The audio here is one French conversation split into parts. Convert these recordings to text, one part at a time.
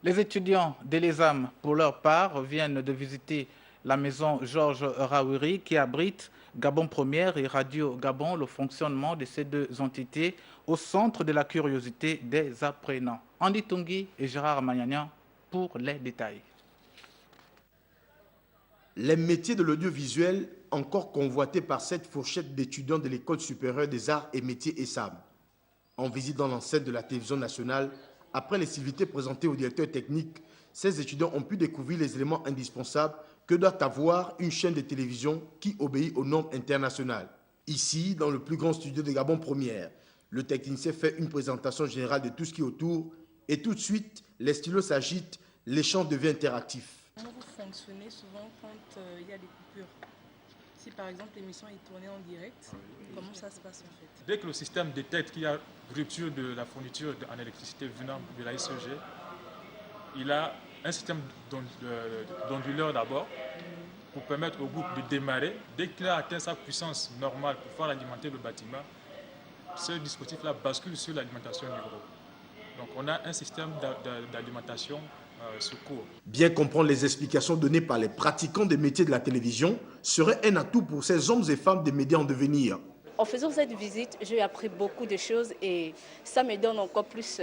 Les étudiants de l'ESAM, pour leur part, viennent de visiter la maison Georges Raouri qui abrite Gabon Première et Radio Gabon, le fonctionnement de ces deux entités au centre de la curiosité des apprenants. Andy Tungi et Gérard Magnagnan pour les détails. Les métiers de l'audiovisuel, encore convoités par cette fourchette d'étudiants de l'École supérieure des arts et métiers ESAM. En visite dans l'enceinte de la télévision nationale, après les civilités présentées au directeur technique, ces étudiants ont pu découvrir les éléments indispensables que doit avoir une chaîne de télévision qui obéit aux normes internationales. Ici, dans le plus grand studio de Gabon Première, le technicien fait une présentation générale de tout ce qui est autour et tout de suite, les stylos s'agitent, l'échange devient interactif. Comment vous fonctionnez souvent quand il y a des coupures? Si par exemple l'émission est tournée en direct, comment ça se passe en fait? Dès que le système détecte qu'il y a rupture de la fourniture en électricité venant de la SEG, il a un système d'onduleur d'abord pour permettre au groupe de démarrer. Dès qu'il a atteint sa puissance normale pour pouvoir alimenter le bâtiment, ce dispositif-là bascule sur l'alimentation du groupe. Donc on a un système d'alimentation secours. Bien comprendre les explications données par les pratiquants des métiers de la télévision serait un atout pour ces hommes et femmes des médias en devenir. En faisant cette visite, j'ai appris beaucoup de choses et ça me donne encore plus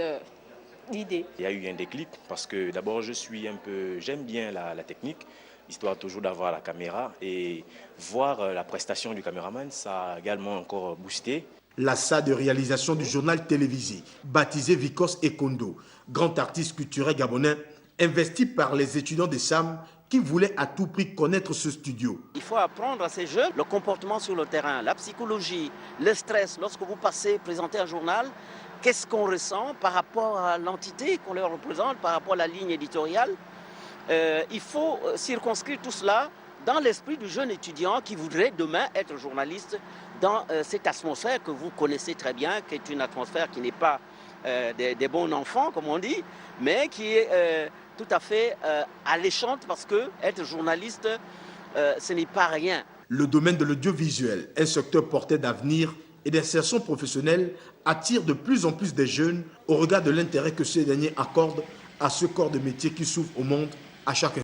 d'idées. Il y a eu un déclic parce que d'abord j'aime bien la technique, histoire toujours d'avoir la caméra et voir la prestation du caméraman, ça a également encore boosté. La salle de réalisation du journal télévisé, baptisé Vicos Ekondo, grand artiste culturel gabonais, investi par les étudiants des SAM qui voulaient à tout prix connaître ce studio. Il faut apprendre à ces jeunes le comportement sur le terrain, la psychologie, le stress. Lorsque vous passez présenter un journal, qu'est-ce qu'on ressent par rapport à l'entité qu'on leur représente, par rapport à la ligne éditoriale. Il faut circonscrire tout cela dans l'esprit du jeune étudiant qui voudrait demain être journaliste dans cette atmosphère que vous connaissez très bien, qui est une atmosphère qui n'est pas des bons enfants, comme on dit, mais qui est tout à fait alléchante parce que être journaliste, ce n'est pas rien. Le domaine de l'audiovisuel, un secteur porté d'avenir et d'insertion professionnelle, attire de plus en plus des jeunes au regard de l'intérêt que ces derniers accordent à ce corps de métier qui s'ouvre au monde à chaque